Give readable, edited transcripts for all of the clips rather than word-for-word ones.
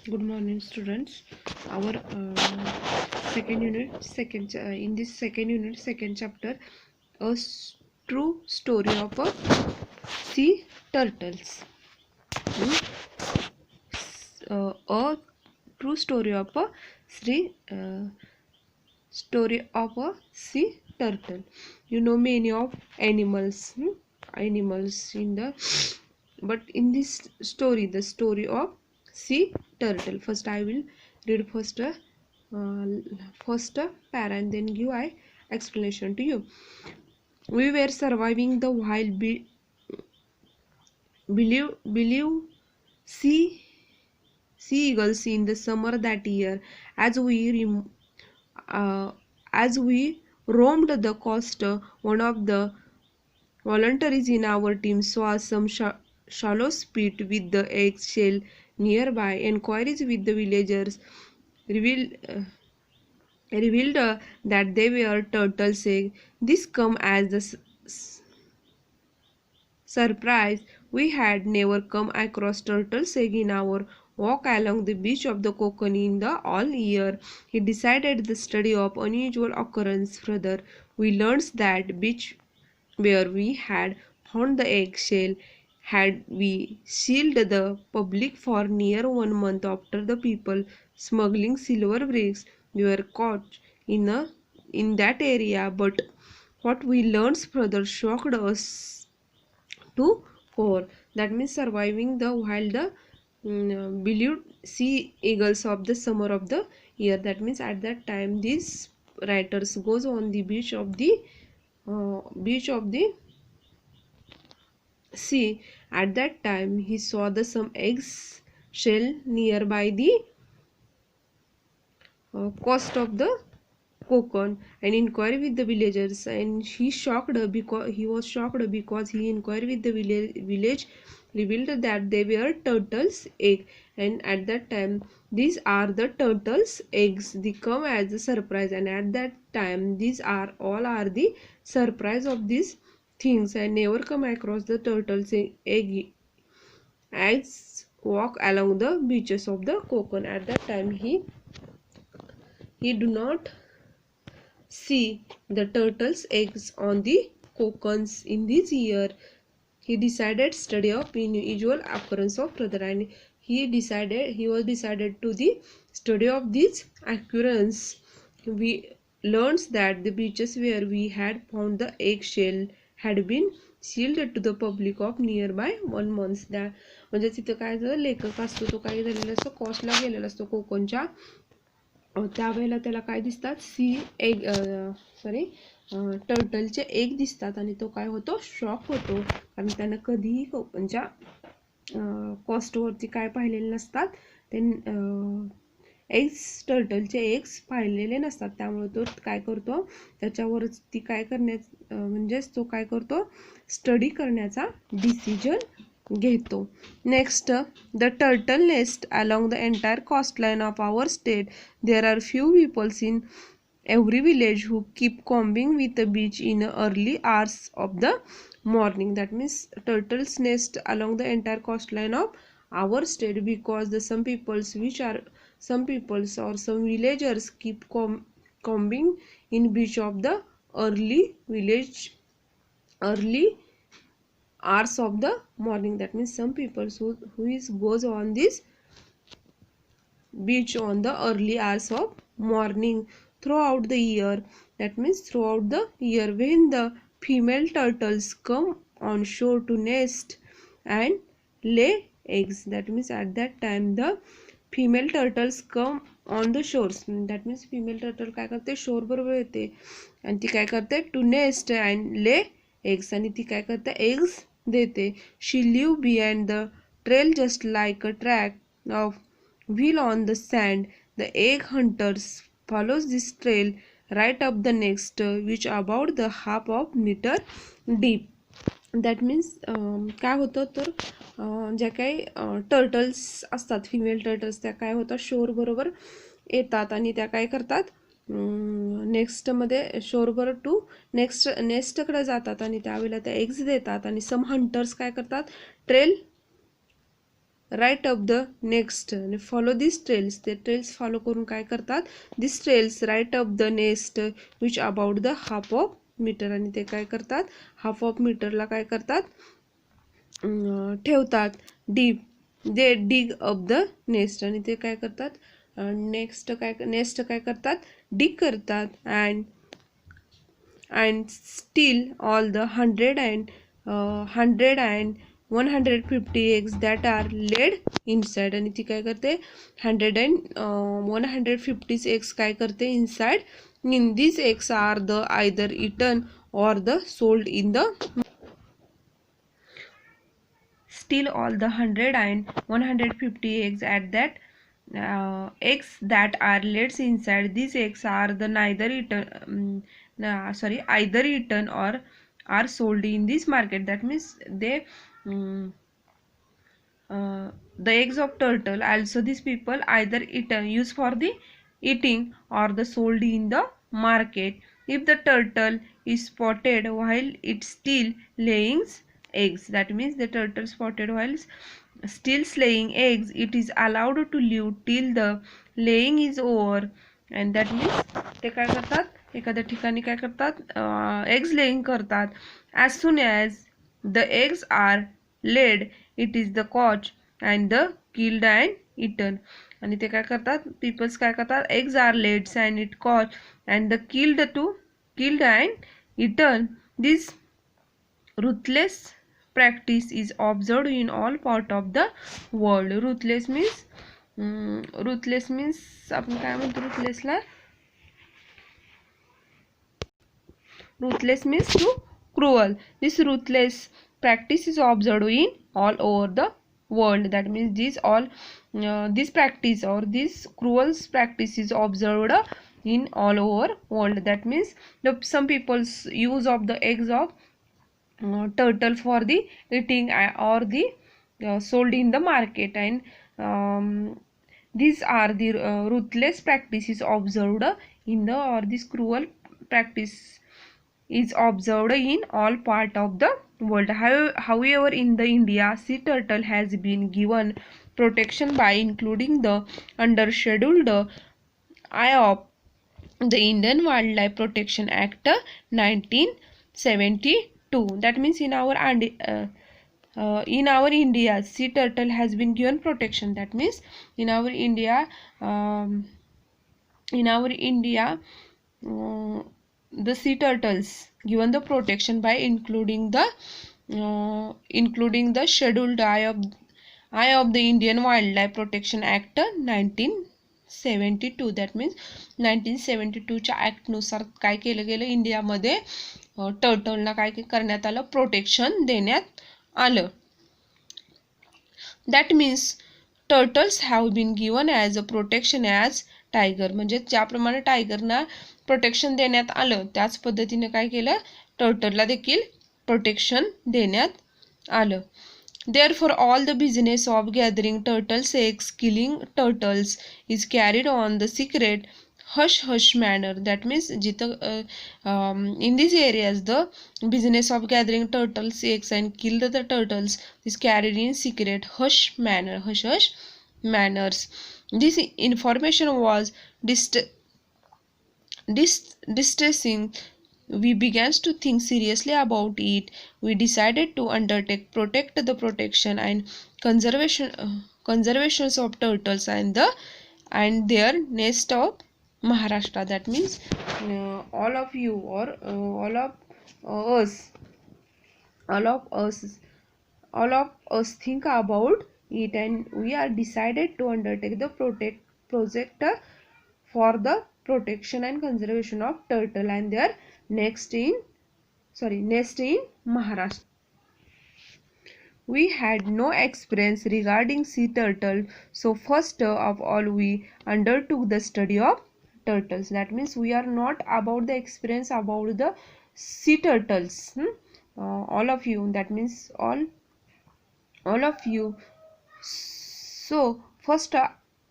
Good morning, students. Our second unit, in this second unit, second chapter, true story of a sea turtles. A true story of a story of a sea turtle. You know many of animals, animals in the, but in this story, the story of sea turtle. First, I will read uh, first a para and then give I explanation to you. We were surviving the wild believe sea eagles in the summer that year. As we uh, as we roamed the coast, one of the volunteers in our team saw some shallow spit with the eggshell nearby. Inquiries with the villagers revealed that they were turtles' eggs. This come as the surprise. We had never come across turtles' egg in our walk along the beach of the Kokoni in the all year. He decided the study of unusual occurrence further. We learned that beach where we had found the eggshell had we sealed the public for near 1 month after the people smuggling silver bricks were caught in a in that area. But what we learned further shocked us to core. That means surviving the wild the believed sea eagles of the summer of the year. That means at that time these writers goes on the beach of the sea. At that time he saw the some eggs shell nearby the coast of the Kokon and inquired with the villagers, and he was shocked because he inquired with the village revealed that they were turtles egg, and at that time these are the turtles eggs. They come as a surprise, and at that time these are all are the surprise of these things. I never come across the turtles eggs walk along the beaches of the Kokon. At that time he do not see the turtle's eggs on the cocoons in this year. He decided study of unusual occurrence of brother, and he was decided to the study of this occurrence. We learns that the beaches where we had found the eggshell had been sealed to the public of nearby 1 month. म्हणजे तिथं काय झालं, लेखक असतो तो काय झालेला असतो, कॉस्टला गेलेला असतो कोकणच्या. त्यावेळेला त्याला काय दिसतात, सॉरी टर्टलचे एग दिसतात आणि तो काय होतो, शॉक होतो. कारण त्यानं कधीही कोकणच्या कॉस्टवरती काय पाहिलेले नसतात, ते एग्स टर्टलचे एग्स पाहिलेले नसतात. त्यामुळे तो काय करतो, त्याच्यावरच ती काय करण्यात म्हणजेच तो काय करतो, स्टडी करण्याचा डिसिजन घेतो. Next, the turtle nest along the entire coastline of our state. There are few peoples in every village who keep combing with the beach in the early hours of the morning. That means turtles nest along the entire coastline of our state because some peoples or some villagers keep combing in beach of the early hours of the morning. That means some people who is goes on this beach on the early hours of morning throughout the year. That means throughout the year when the female turtles come on shore to nest and lay eggs. That means at that time the female turtles come on the shores. That means female turtle काय करते, shore बरोबर येते आणि ती काय करते, to nest and lay eggs, आणि ती काय करते, eggs देते. She live behind the trail just like a track of wheel on the sand. The egg hunters follows this trail right up the next, which about the half of meter deep. That means काय होतं तर ज्या काही turtles असतात, female turtles, त्या काय होतात, शोर बरोबर येतात आणि त्या काय करतात, नेक्स्टमध्ये शोरबर टू नेस्टकडे जातात आणि त्यावेळेला त्या एग्स देतात. आणि सम हंटर्स काय करतात, trail right up the next follow this trails, ते ट्रेल्स फॉलो करून काय करतात, this trails right up the next which about the half of meter, आणि ते काय करतात, हाफ ऑफ मीटरला काय करतात, ठेवतात, deep they dig up the nest, आणि ते काय करतात, नेक्स्ट काय करतात, डिग करतात, and still all the 150 eggs that are laid inside, आणि ती काय करते, 150 eggs काय करते inside, in these eggs are the either eaten or the sold in the, still all the 150 eggs at that eggs that are laid inside these eggs are the neither eaten either eaten or are sold in this market. That means they the eggs of turtle also these people either eaten use for the eating or the sold in the market. If the turtle is spotted while it still laying eggs, that means the turtle spotted while still laying eggs, it is allowed to live till the laying is over, and that means ते काय करतात, एखाद्या ठिकाणी काय करतात, eggs laying करतात, as soon as the eggs are laid it is the caught and the killed and eaten, आणि ते काय करतात, peoples काय करतात, eggs are laid and it caught and the killed and eaten. This ruthless practice is observed in all part of the world. ruthless means आपण काय म्हणतो ruthlessला, ruthless means to cruel. This ruthless practice is observed in all over the world. That means this practice or this cruel practice is observed in all over world. That means some people's use of the eggs of turtle for the eating or the sold in the market, and these are the ruthless practices observed in the, or this cruel practice is observed in all part of the world. However, in the India, sea turtle has been given protection by including the under scheduled I of the Indian Wildlife Protection Act 1972. That means in our India, sea turtle has been given protection. That means in our India, the sea turtles given the protection by including the scheduled I of the Indian Wildlife Protection Act 1972. That means 1972 च्या act नुसार काय केलं गेलं, इंडियामध्ये टर्टलला काय करण्यात आलं, protection देण्यात आलं. That means turtles have been given as a protection as tiger, म्हणजे ज्याप्रमाणे टायगरना प्रोटेक्शन देण्यात आलं त्याच पद्धतीने काय केलं, टर्टलला देखील प्रोटेक्शन देण्यात आलं. Therefore, all the business of gathering turtles' eggs, killing turtles is carried on the secret hush manner. That means in these areas the business of gathering turtles' eggs and kill the turtles is carried in secret hush manners. This information was distressing. We began to think seriously about it. We decided to protect the protection and conservations of turtles and their nest of Maharashtra. That means all of you or all of us think about it, and we are decided to undertake the project for the protection and conservation of turtle and their nest in Maharashtra. We had no experience regarding sea turtle, so first of all we undertook the study of turtles. That means we are not about the experience about the sea turtles. All of you, that means all of you. So first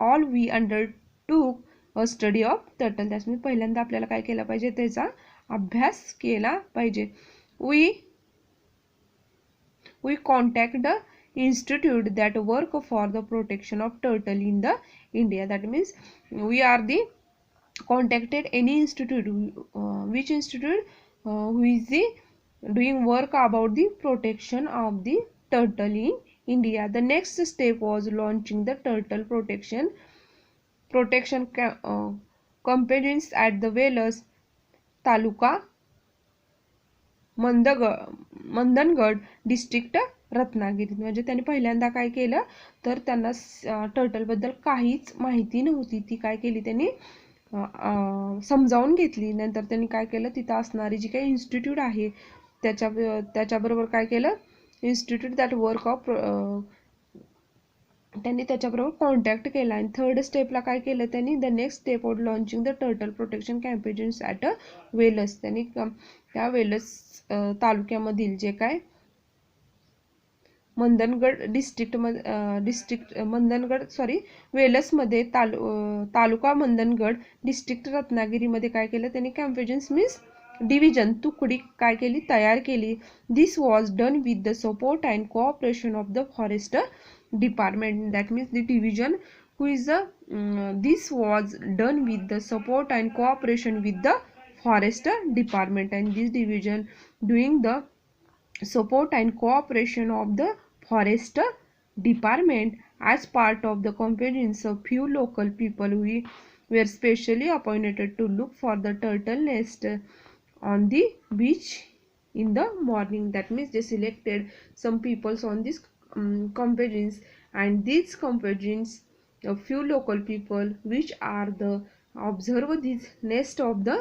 all we undertook a study of turtle. That means पहिल्यांदा आपल्याला काय केलं पाहिजे, त्याचा अभ्यास केला पाहिजे. We contact institute that work for the protection of turtle in the India. That means we are the contacted any institute, which institute who is the doing work about the protection of the turtle in India. The next step was launching the turtle protection campaigns at the Velas taluka Mandangad district Ratnagiri. म्हणजे त्यांनी पहिल्यांदा काय केलं तर त्यांना turtle बद्दल काहीच माहिती नव्हती, ती काय केली त्यांनी समजावून घेतली. नंतर त्यांनी काय केलं तिथं असणारी जी काही इन्स्टिट्यूट आहे त्याच्याबरोबर काय केलं इन्स्टिट्यूट दॅट वर्क ऑफ त्यांनी त्याच्याबरोबर कॉन्टॅक्ट केला. आणि थर्ड स्टेपला काय केलं त्यांनी the next step of launching the turtle protection campaigns at Wallace. त्यांनी त्या वेलस तालुक्यामधील जे काय मंदनगड वेलसमध्ये तालुका मंदनगड डिस्ट्रिक्ट रत्नागिरीमध्ये काय केलं त्यांनी कॅम्पेन्स मीन्स डिव्हिजन तुकडी काय केली तयार केली. This was done with the support and cooperation of the forest department. That means the division who is this was done with the support and cooperation with the forest department, and this division doing the support and cooperation of the forest department as part of the companions of few local people who were specially appointed to look for the turtle nest on the beach in the morning. That means they selected some peoples on this companions, and these companions a few local people which are the observe this nest of the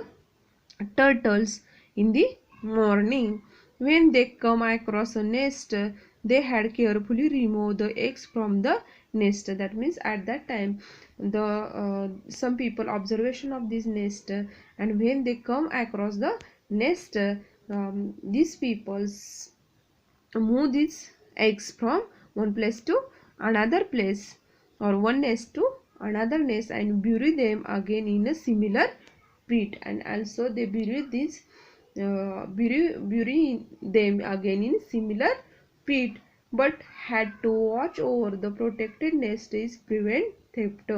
turtles in the morning. When they come across a nest, they had carefully removed the eggs from the nest. That means at that time the some people observation of this nest, and when they come across the nest, these peoples move these eggs from one place to another place or one nest to another nest and bury them again in a similar pit. And also they bury them again in similar pit, but had to watch over the protected nest is prevent theft.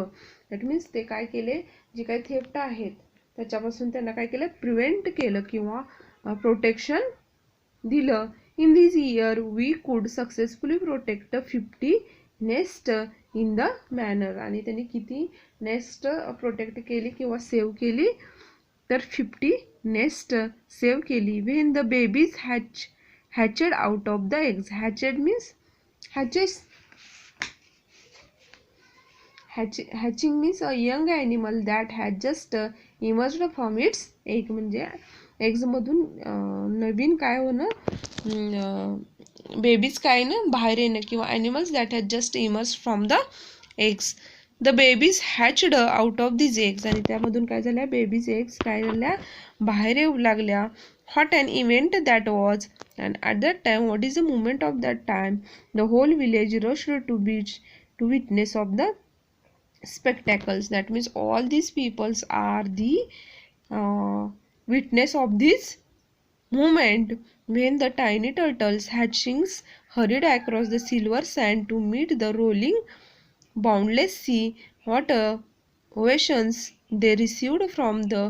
That means ते काय केले जे काही theft आहेत त्याच्यापासून त्यांना काय केलं prevent केलं किंवा प्रोटेक्शन दिलं. In this year we could successfully protect 50 nest in the manner. आणि त्यांनी किती नेस्ट प्रोटेक्ट केली किंवा सेव्ह केली तर 50 नेस्ट सेव्ह केली. When the babies hatched out of the eggs. Hatched means hatching means a young animal that had just emerged from its egg. म्हणजे eggs मधून नवीन काय होणं बेबीज काय ना बाहेर येणं किंवा animals that has just emerge from the eggs. The babies hatched out of this eggs. आणि त्यामधून काय झाल्या बेबीज एग्स काय झाल्या बाहेर येऊ लागल्या. What an event that was. And at that time what is the moment of that time the whole village rushed to beach to witness of the spectacles. That means all these peoples are the witness of this moment when the tiny turtles hatchings hurried across the silver sand to meet the rolling boundless sea. What ovations they received from the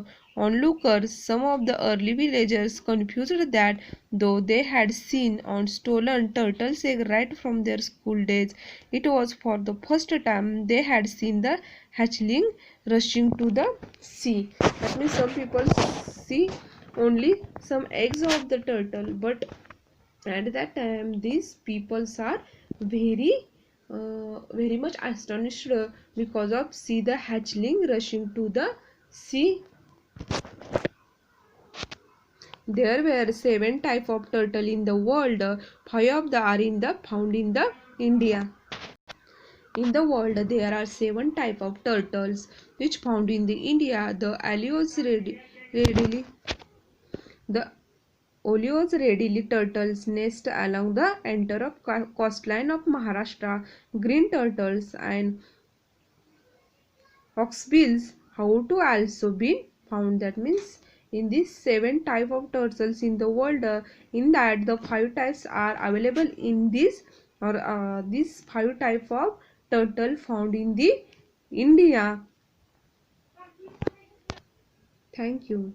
onlookers. Some of the early villagers confused that though they had seen on stolen turtles' egg right from their school days, it was for the first time they had seen the hatchling rushing to the sea. That means some people see only some eggs of the turtle, but at that time these peoples are very much astonished because of see the hatchling rushing to the sea. There were 7 types of turtle in the world. 5 of them are found in the India. In the world there are 7 types of turtles which found in the India. The Oleos readily turtles nest along the entire coastline of Maharashtra. Green turtles and hawksbills have to also been found. That means in these 7 types of turtles in the world, in that the 5 types are available in this or these 5 type of turtle found in the India. Thank you.